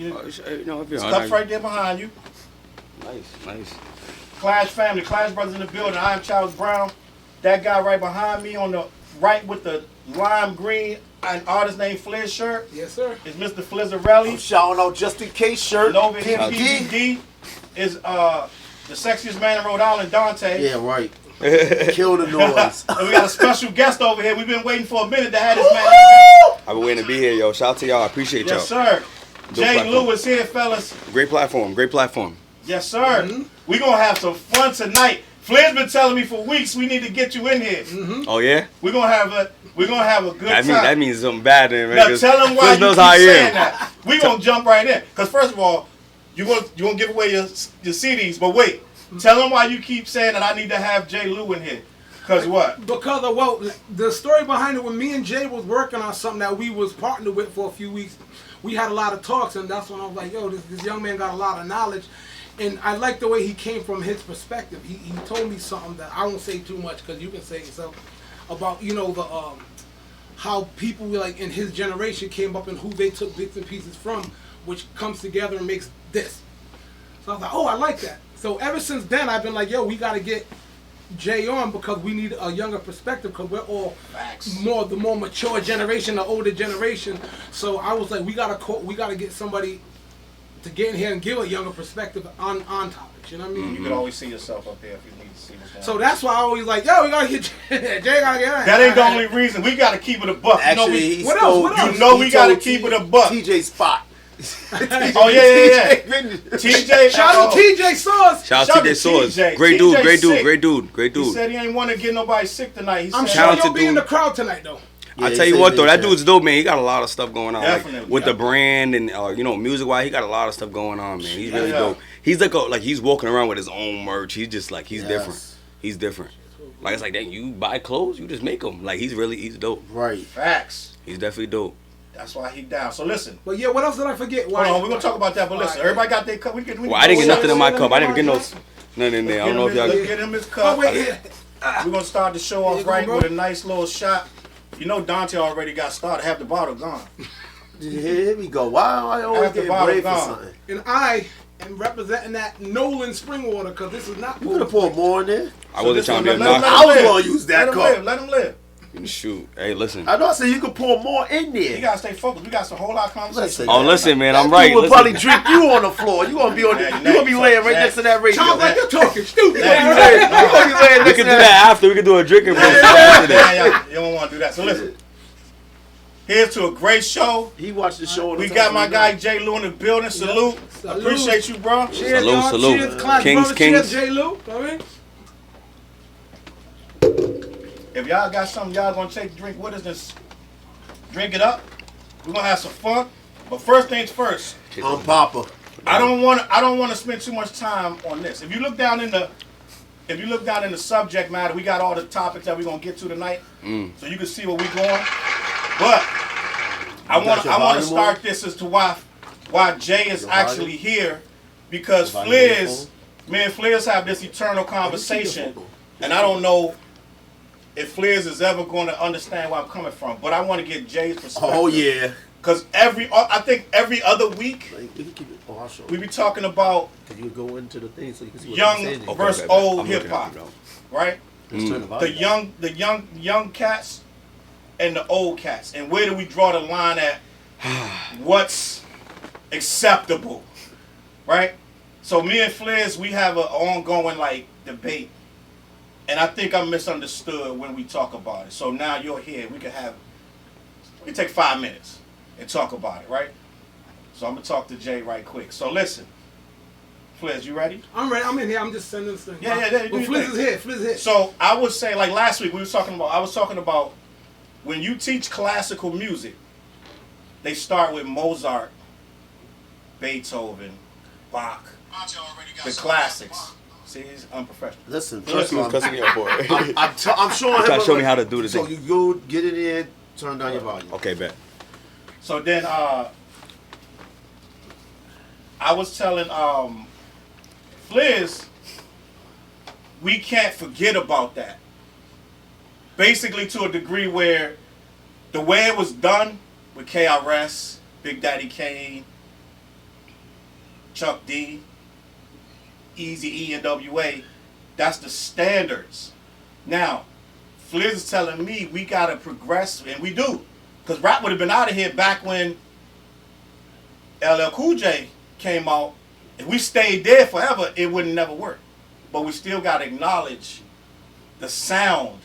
Cups right there behind you. Nice. Clash family, Clash brothers in the building. I am Challz Brown. That guy right behind me on the right with the lime green and artist named Flizz shirt. Yes, sir. Is Mr. Flizzarelli. I'm shouting out just in case shirt. And over here, PVD is the sexiest man in Rhode Island, Dante. Yeah, right. Kill the noise. And we got a special guest over here. We've been waiting for a minute to have this man. I've been waiting to be here, yo. Shout out to y'all. I appreciate y'all. Yes, sir. Jay Lewis here, fellas. Great platform. Yes, sir. We're going to have some fun tonight. Flizz's been telling me for weeks we need to get you in here. Oh, yeah? We're going to have a good time. That means something bad then, man. Now tell him why you keep saying that. We're going to jump right in. Because first of all, you're going to give away your CDs. But wait. Tell him why you keep saying that I need to have J. Lew in here. Because what? Because of the story behind it, when me and Jay was working on something that we was partnered with for a few weeks, we had a lot of talks, and that's when I was like, yo, this young man got a lot of knowledge. And I like the way he came from his perspective. He told me something that I won't say too much because you can say it yourself about, the how people like in his generation came up and who they took bits and pieces from, which comes together and makes this. So I was like, oh, I like that. So ever since then, I've been like, yo, we got to get Jay on because we need a younger perspective because we're all the more mature generation, the older generation. So I was like, we gotta get somebody to get in here and give a younger perspective on topics. You know what I mean? You can always see yourself up there if you need to see what's going on. So that's why I always like, yo, we gotta get Jay. Gotta get on. That ain't the only reason. We gotta keep it a buck. Actually, what else? You know we gotta keep it a buck. TJ Spot. Oh yeah. TJ. Shout out TJ Soares. Shout out TJ Soares. Great dude. He said he ain't want to get nobody sick tonight. I'm sure you'll be in the crowd tonight though. Yeah, I tell you what though, that dude's dope, man. He got a lot of stuff going on, Definitely, with the brand and music wise. He got a lot of stuff going on, man. He's really dope. He's like he's walking around with his own merch. He's just like different. He's different. Like it's like that. You buy clothes, you just make them. Like he's dope. Right. Facts. He's definitely dope. That's why he down. So listen. But yeah, what else did I forget? Hold on, we're gonna talk about that. But listen, everybody got their cup. Well, I didn't get nothing in my cup. I didn't get nothing in there. I don't know if y'all get him his cup. Oh wait, here. We're gonna start the show off right with a nice little shot. You know Dante already got started. Half the bottle gone. Here we go. Wow, I always get brave for something. And I am representing that Nolan spring water because this is not. You could have poured more in there. I wasn't trying to be I was going to use that cup. Let him live. Shoot. Hey, listen. I know I said you could pour more in there. You gotta stay focused. We got some whole lot of conversation. Listen, man, I'm right. You would probably drink you on the floor. You gonna be on. You gonna be laying right next to that radio. Sounds like you're talking stupid. You gonna be laying We can do that after. We can do a drinking break. You don't want to do that. So listen. Here's to a great show. He watched the show. We got my guy J. Lew in the building. Salute. Appreciate you, bro. Cheers, salute. Cheers, Clash Kings. Brothers. Cheers, J. Lew. If y'all got something y'all gonna take drink with us, just drink it up. We're gonna have some fun. But first things first. I'm Papa. I don't wanna spend too much time on this. If you look down in the subject matter, we got all the topics that we're gonna get to tonight. So you can see where we're going. But I want to start this as to why Jay is actually here, because Flizz, me and Flizz have this eternal conversation, and I don't know if Flizz is ever going to understand where I'm coming from. But I want to get Jay's perspective. Oh yeah. Because I think every other week we be talking about you go into the thing so you can see what young versus old hip hop, right? The young cats and the old cats, and where do we draw the line at what's acceptable, right? So me and Flizz, we have an ongoing debate, and I think I'm misunderstood when we talk about it. So now you're here. We can take 5 minutes and talk about it, right? So I'm gonna talk to Jay right quick. So listen, Flizz, you ready? I'm ready. I'm in here. I'm just sending this thing. Yeah. Well, Flizz is here. So I would say, like last week, I was talking about when you teach classical music, they start with Mozart, Beethoven, Bach, the classics. See, he's unprofessional. Listen, He was cussing me out for it. I'm showing him. Trying to show me how to do this. So you go get it in, turn down your volume. Okay, bet. So then I was telling Flizz, we can't forget about that. Basically to a degree where the way it was done with KRS, Big Daddy Kane, Chuck D, Easy E, and WA. That's the standards. Now, Flizz is telling me we gotta progress, and we do, because rap would have been out of here back when LL Cool J came out. If we stayed there forever, it wouldn't never work. But we still gotta acknowledge the sound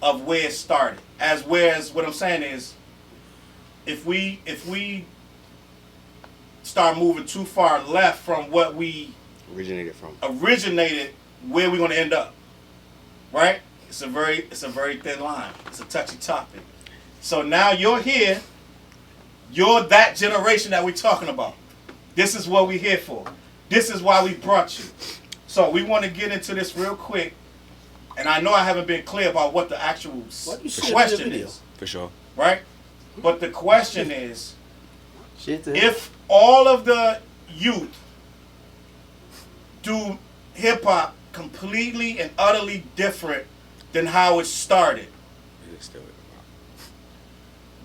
of where it started. Whereas what I'm saying is, if we start moving too far left from what we originated, where we're gonna end up, right? It's a very thin line. It's a touchy topic. So now you're here. You're that generation that we're talking about. This is what we're here for. This is why we brought you. So we want to get into this real quick. And I know I haven't been clear about what the actual question is. For sure. Right? But the question is, if all of the youth do hip-hop completely and utterly different than how it started,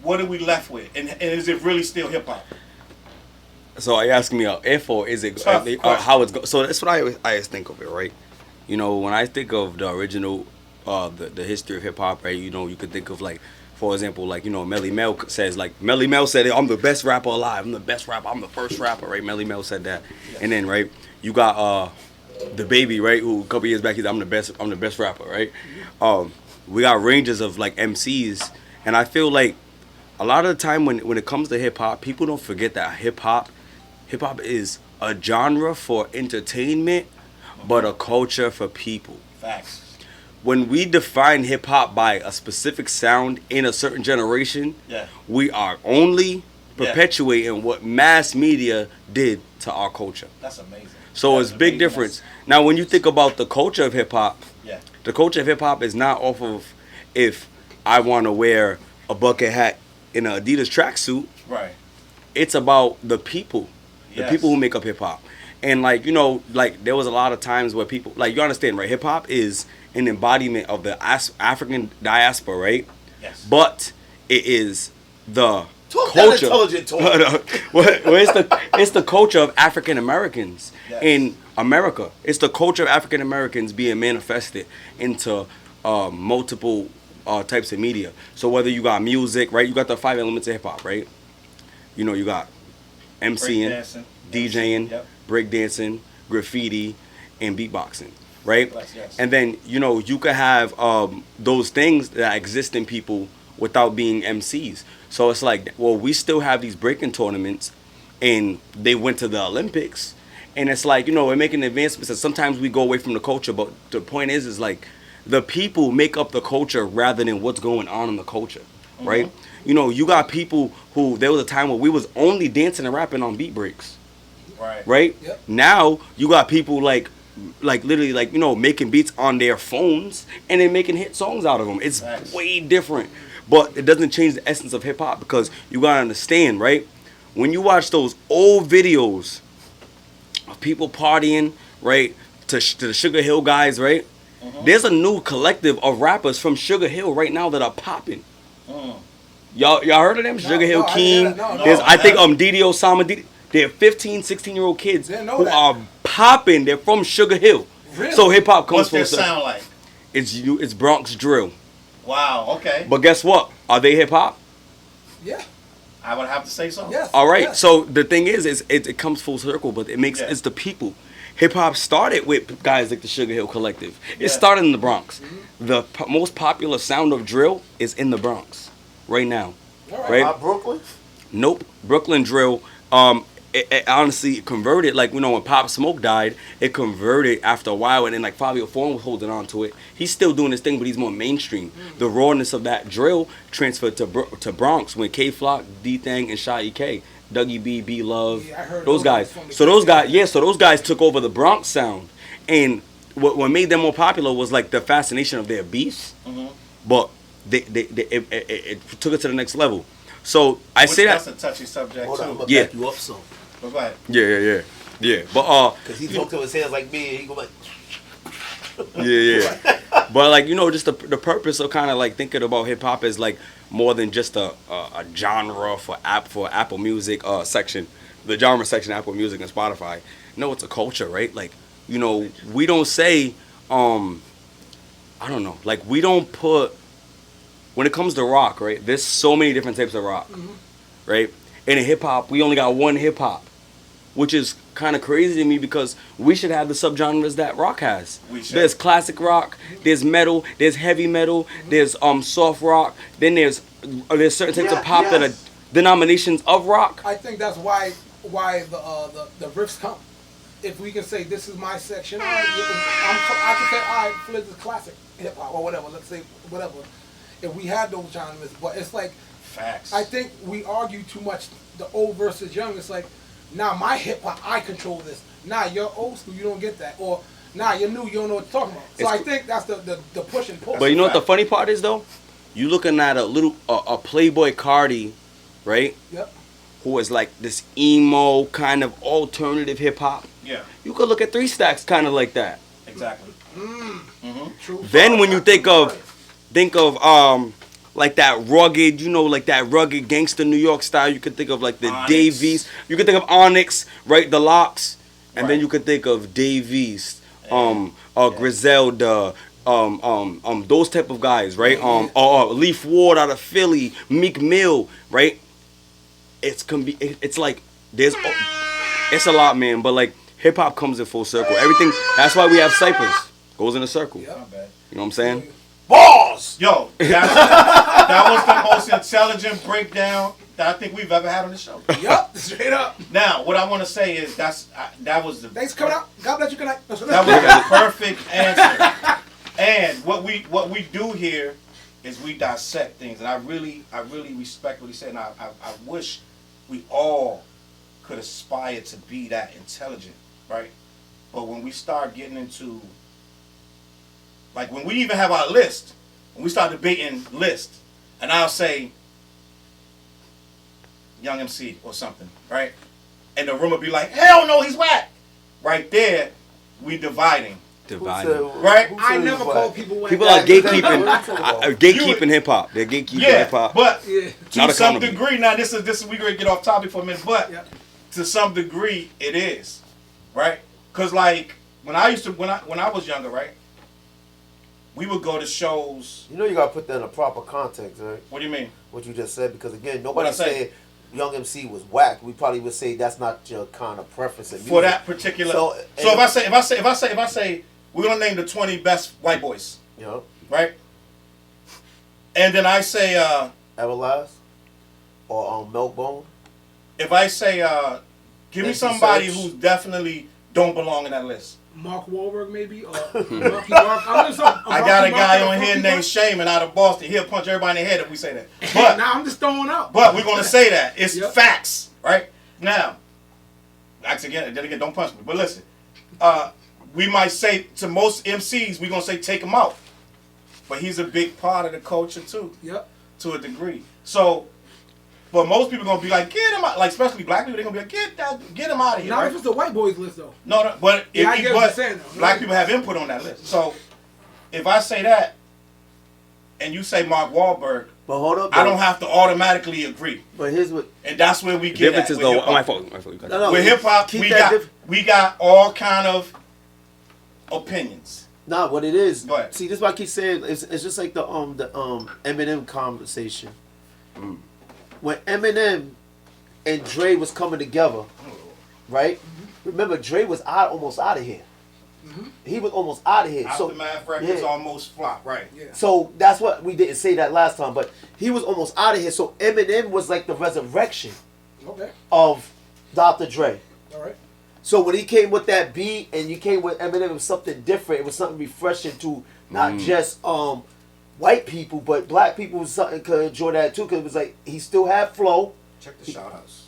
what are we left with? And is it really still hip-hop? So are you asking me if or is it how it's going? So that's what I always think of it, right? You know, when I think of the original, the history of hip hop, right? You know, you could think of like, for example, like, you know, Melly Mel says, like, Melly Mel said, I'm the best rapper alive. I'm the best rapper. I'm the first rapper, right? Melly Mel said that. And then, right, you got the Baby, right? Who a couple years back, he's I'm the best rapper, right? We got ranges of like MCs, and I feel like a lot of the time when it comes to hip hop, people don't forget that hip hop is a genre for entertainment, but a culture for people. Facts. When we define hip hop by a specific sound in a certain generation, we are only perpetuating what mass media did to our culture. That's amazing. So it's big difference. Now, when you think about the culture of hip hop, the culture of hip hop is not off of if I want to wear a bucket hat in an Adidas tracksuit. Right. It's about the people. The people who make up hip hop. And like, you know, like there was a lot of times where people, like, you understand, right? Hip hop is an embodiment of the African diaspora, right? Yes. But it is the culture. It's the culture of African Americans in America. It's the culture of African Americans being manifested into multiple types of media. So whether you got music, right? You got the 5 elements of hip hop, right? You know, you got MCing, DJing, breakdancing, graffiti, and beatboxing, right? Yes. And then, you know, you could have those things that exist in people without being MCs. So it's like, well, we still have these breaking tournaments, and they went to the Olympics, and it's like, you know, we're making advancements, and sometimes we go away from the culture, but the point is like, the people make up the culture rather than what's going on in the culture, right? You know, you got people who, there was a time where we was only dancing and rapping on beat breaks. Right? Yep. Now, you got people like literally, like, you know, making beats on their phones and then making hit songs out of them. It's way different. But it doesn't change the essence of hip hop, because you got to understand, right? When you watch those old videos of people partying, right, to the Sugar Hill guys, right? There's a new collective of rappers from Sugar Hill right now that are popping. Y'all heard of them? Sugar Hill King. I think Didi Osama. They're 15, 16-year-old kids who are popping. They're from Sugar Hill. Really? So hip hop comes from. What's their sound like? It's Bronx drill. Wow. Okay. But guess what? Are they hip hop? Yeah. I would have to say so. Yes. All right. Yes. So the thing is it comes full circle, but it's the people. Hip hop started with guys like the Sugar Hill Collective. It started in the Bronx. The most popular sound of drill is in the Bronx right now. Right? Not Brooklyn? Nope. Brooklyn drill. It honestly converted, like, you know, when Pop Smoke died, it converted after a while, and then like Fabio Foreign was holding on to it. He's still doing his thing, but he's more mainstream. The rawness of that drill transferred to Bronx when K-Flock, D-Thang, and Shy E.K., Dougie B, B Love, those guys. So those guys took over the Bronx sound, and what made them more popular was like the fascination of their beats, but it took it to the next level. So that's a touchy subject too. I'm gonna back you up some. Go ahead. Yeah. But because he talked to his hands like me, and he go like. Yeah. But like, you know, just the purpose of kind of like thinking about hip hop is like more than just a genre for Apple Music section. the genre section, Apple Music and Spotify. No, it's a culture, right? Like, you know, we don't say, I don't know, like we don't put, when it comes to rock, right? There's so many different types of rock, right? And in hip hop, we only got one hip hop, which is kind of crazy to me because we should have the subgenres that rock has. There's classic rock, there's metal, there's heavy metal, there's soft rock, then there's certain types of pop that are denominations of rock. I think that's why the riffs come. If we can say this is my section, all right, I can say all right, Flizz is classic hip hop or whatever. Let's say whatever. If we have those genres, but it's like facts. I think we argue too much the old versus young. It's like, nah, my hip hop, I control this. Nah, you're old school, you don't get that. Or nah, you're new, you don't know what you're talking about. So I think that's the push and pull. But you know what the funny part is though? You looking at a Playboy Cardi, right? Yep. Who is like this emo kind of alternative hip hop. Yeah. You could look at 3 Stacks kind of like that. Exactly. True. Then when you think of like that rugged, you know, like that rugged gangster New York style, you could think of like the Onyx. Davies. You could think of Onyx, right? The Locks. And then you could think of Davies, Griselda, those type of guys, right? Leaf Ward out of Philly, Meek Mill, right? It's like it's a lot, man. But like hip hop comes in full circle. Everything. That's why we have ciphers. Goes in a circle. Yeah, not bad. You know what I'm saying? Balls! Yo, that was the most intelligent breakdown that I think we've ever had on the show. Yup, straight up. Now, what I want to say is that was the Thanks for coming out. God bless you. Good night. that was the perfect answer. And what we do here is we dissect things, and I really respect what he said. And I wish we all could aspire to be that intelligent, right? But when we start getting into, like when we even have our list, when we start debating list, and I'll say Young MC or something, right? And the room will be like, hell no, he's whack. Right there, we dividing. Right? I never call people whack. People are gatekeeping hip hop. They're gatekeeping hip hop. But Not to some accountable. degree, now this is we gonna get off topic for a minute, but to some degree it is, right? Cause like when I was younger, right? We would go to shows. You know you gotta put that in a proper context, right? What do you mean? What you just said, because again, nobody said Young MC was whack. We probably would say that's not your kind of preference in music. For that particular. So if I say we're gonna name the 20 best white boys. Yeah. Right? And then I say Everlast or Milkbone. If I say give me somebody who definitely don't belong in that list. Mark Wahlberg maybe, or Marky Mark. I got a guy on here named Shaman out of Boston. He'll punch everybody in the head if we say that. But now I'm just throwing out. But we're gonna say that. It's facts, right? Now, again, don't punch me. But listen, we might say to most MCs, we're gonna say take him out. But he's a big part of the culture too. Yep. To a degree. So but most people gonna be like, get him out. Like especially black people, they're gonna be like, get him out of here. Not right? if it's the white boys list though. No, but I get what you're saying, though. Black people have input on that list. So if I say that, and you say Mark Wahlberg, but hold up, I don't have to automatically agree. But here's what, and that's where we get difference at. Is though. My fault. No, with hip hop, we got all kind of opinions. Nah, what it is. Go ahead. See, this is why I keep saying it's just like the Eminem conversation. When Eminem and Dre was coming together, right? Remember, Dre was almost out of here. He was almost out of here. Aftermath Records almost flopped, right? Yeah. So that's what we didn't say that last time, but he was almost out of here. So Eminem was like the resurrection of Dr. Dre. All right. So when he came with that beat and you came with Eminem, it was something different. It was something refreshing to not just white people, but black people was something could enjoy that too, because it was like he still had flow. Check the shout outs.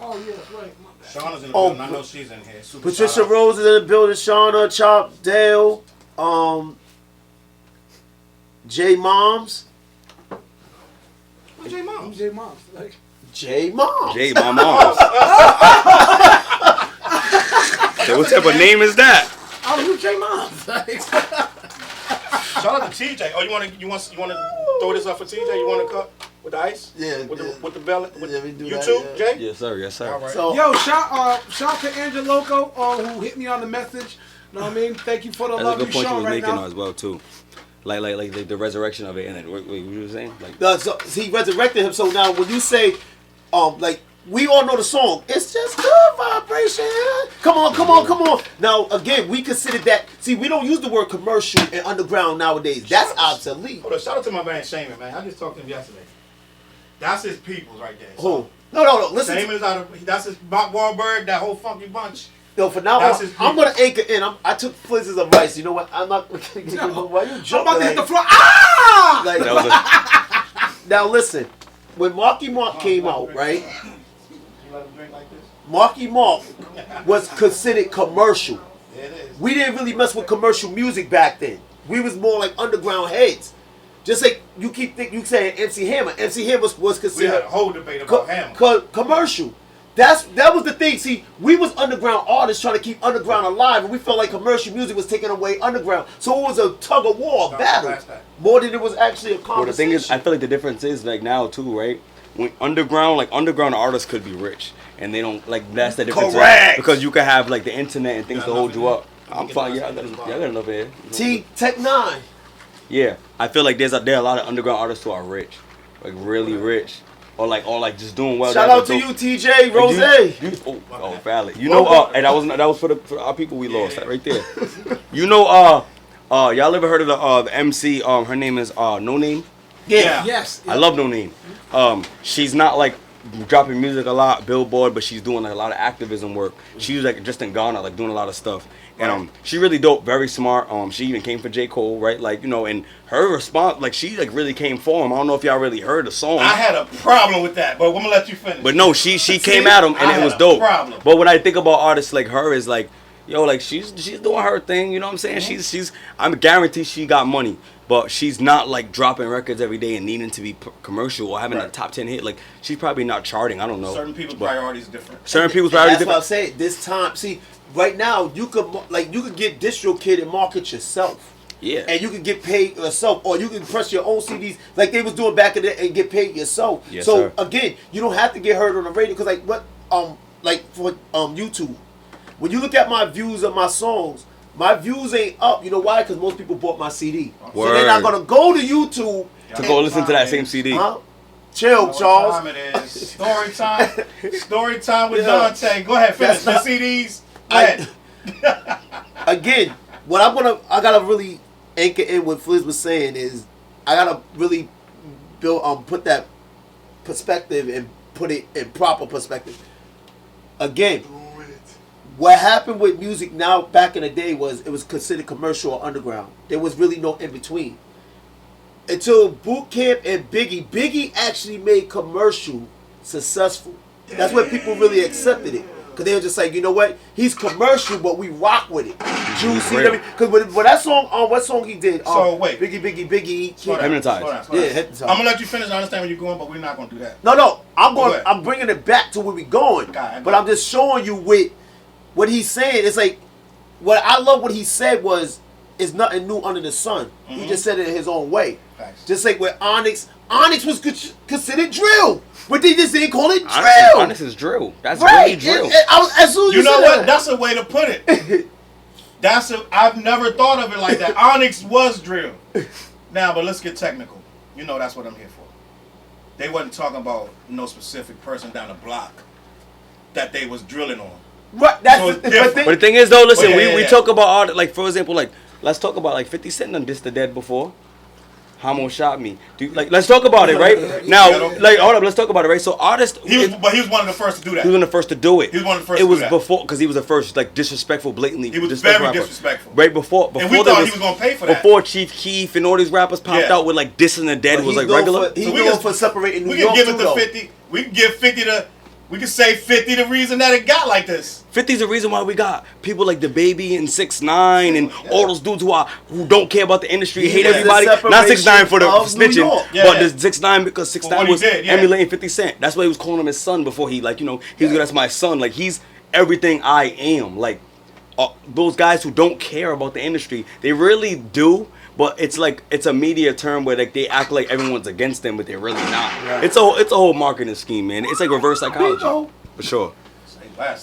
Oh yeah, that's right. My bad. Shauna's in the building. I know she's in here. Super Patricia Rose is in the building. Shauna, Chop, Dale, J Moms. Who's J Moms? J Moms. Like J Moms. J my moms. So what type of name is that? I don't know J Moms. Shout out to TJ. Oh, you want to throw this up for TJ? You want to cut? With the ice? Yeah. With the belly? With we do you that, too, yeah. Jay? Yes, sir. Yes, sir. All right. So, Yo, shout to Angela Loco, who hit me on the message. You know what I mean? Thank you for the That's love a you good point you shown was right making now. as well too. Like the resurrection of it, and then what you were saying? Like so he resurrected him. So now when you say, like, we all know the song. It's just good vibration. Come on. Now, again, we consider that. See, we don't use the word commercial and underground nowadays. That's obsolete. Hold on, shout out to my man Shaman, man. I just talked to him yesterday. That's his peoples right there. Who? No. Listen. Shaman is out of. That's his Bob Wahlberg. That whole funky bunch. No, for now That's on, his I'm gonna anchor in. I took Flizz's advice. You know what? I'm not. Why you I'm jumping? about to hit like- the floor. Ah! like- that was a, now listen, when Marky Mark came out, right? You let him drink like this? Marky Mark was considered commercial. Yeah, it is. We didn't really mess with commercial music back then. We was more like underground heads. Just like you keep thinking, you saying MC Hammer. MC Hammer was We had considered a whole debate about Hammer. commercial. That was the thing. See, we was underground artists trying to keep underground alive, and we felt like commercial music was taking away underground. So it was a tug of war, a battle, more than it was actually a conversation. well, the thing is, I feel like the difference is like now too, right? When underground artists could be rich, and they don't like that's the difference. Correct. Because you can have like the internet and things Yeah, to hold nothing. you up. You I'm can fine. get Yeah, I nothing. got enough here. Tech 9. Yeah, I feel like there are a lot of underground artists who are rich, like really rich, or like just doing well. Shout out to you, TJ Rose. Oh, valid. You know, and that was for our people we lost. That right there. You know, y'all ever heard of the MC? Her name is No Name. Yeah. Yes. I love No Name. She's not like dropping music a lot, Billboard, but she's doing like a lot of activism work. She was like just in Ghana, like doing a lot of stuff. And she really dope, very smart. She even came for J. Cole, right? Like, you know, and her response, like she like really came for him. I don't know if y'all really heard the song. I had a problem with that, but I'm gonna let you finish. But no, she came at him and it was dope. Problem. But when I think about artists like her, is like, yo, like she's doing her thing. You know what I'm saying? Mm-hmm. She's I'm guaranteed she got money, but she's not like dropping records every day and needing to be commercial or having a top 10 hit. Like she's probably not charting. I don't know. Certain people's priorities are different. Certain people's priorities That's what I'm different. saying. This time, see, right now you could get DistroKid and market yourself. Yeah. And you can get paid yourself, or you can press your own CDs like they was doing back in the day and get paid yourself. Yes, so sir. again, you don't have to get heard on the radio because like for YouTube, when you look at my views of my songs, my views ain't up. You know why? Because most people bought my CD, so they're not gonna go to YouTube To go listen to that same CD. Huh? Chill, Charles. Time it is. Story time. Story time with Yeah. Dante. Go ahead, finish the That's CDs. Go ahead. Again, what I gotta really anchor in what Flizz was saying is I gotta really put that perspective and put it in proper perspective. Again, what happened with music now back in the day was it was considered commercial or underground. There was really no in between. Until Boot Camp and Biggie actually made commercial successful. That's when people really accepted it. Because they were just like, you know what? He's commercial, but we rock with it. Juicy. Because when that song, what song he did? So, wait. Biggie. Slow down, Hypnotized. slow down, slow down. Yeah, hypnotized. I'm gonna let you finish. I understand where you're going, but we're not gonna do that. No. Go ahead. I'm bringing it back to where we going. God, But I'm just showing you with what he's saying. It's like, what I love what he said was, it's nothing new under the sun. He just said it in his own way. Thanks. Just like with Onyx was considered drill, but they just didn't call it drill. Honest is drill. That's Right. really drill. As soon as You know said what? that- That's a way to put it. I've never thought of it like that. Onyx was drill. Now, but let's get technical. You know that's what I'm here for. They wasn't talking about no specific person down the block that they was drilling on. Right. That's So it's the different. But the thing is, though, listen, Oh, yeah, we yeah. talk about art, like, for example, like, let's talk about, like, 50 Cent done dissed the Dead before. Hamo shot me. Let's talk about it, right? Now, like, hold up, let's talk about it, right? So, artists... But he was one of the first to do that. He was one of the first to do it. He was one of the first It to do was that. before, because he was the first, like, disrespectful, blatantly. He was disrespectful very rapper. disrespectful. Right before And we there thought he was gonna pay for that. Before Chief Keef and all these rappers popped Yeah. out with, like, dissing the Dead But was, he's like, known regular. He's So we known can- for separating New We York can give it too, to though. 50. We can give 50 to... We can say 50 the reason that it got like this. 50's the reason why we got people like the Baby and 6ix9ine and all those dudes who don't care about the industry, hate was the everybody. Not separation 6ix9ine for the of New snitching, York. Yeah, but yeah. the 6ix9ine because For what 6ix9ine he was did, yeah. emulating 50 Cent. That's why he was calling him his son before he, like, you know, he was that's my son. Like, he's everything I am. Like, those guys who don't care about the industry, they really do, but it's like it's a media term where like they act like everyone's against them, but they're really not. Right. It's a whole marketing scheme, man. It's like reverse psychology for sure.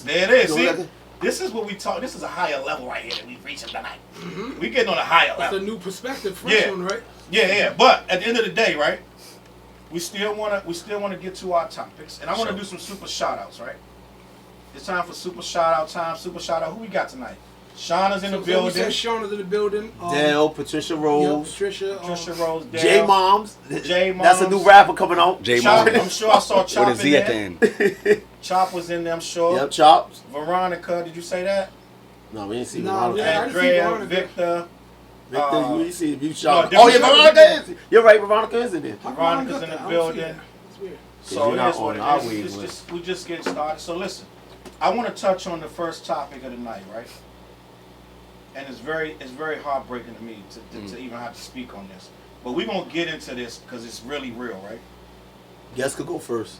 There it is. See, this is what we talk. This is a higher level right here that we've reached tonight. Mm-hmm. We getting on a higher level. It's a new perspective, fresh one, right? Yeah. But at the end of the day, right? We still wanna get to our topics, and I want to do some super shout outs, right? It's time for super shout out time. Super shout out. Who we got tonight? Shauna's in the building. We said Shauna's in the building. Dale, Patricia Rose. Yep, Patricia Rose. Dale. J Moms. J Moms. That's a new rapper coming out. J Moms. I'm sure I saw Chop With a Z at the end. Chop was in there, I'm sure. Yep, Chops. Veronica, did you say that? No, we didn't see No, Veronica. yeah. Andrea, Victor. Victor, you didn't see you shot. No, Oh yeah, Veronica is. You're right, Veronica is in there. Veronica's in the building. So you're not it is what on it is. our wave. We just getting started. So listen, I want to touch on the first topic of the night, right? And it's very heartbreaking to me to even have to speak on this. But we're gonna get into this because it's really real, right? Guess could go first.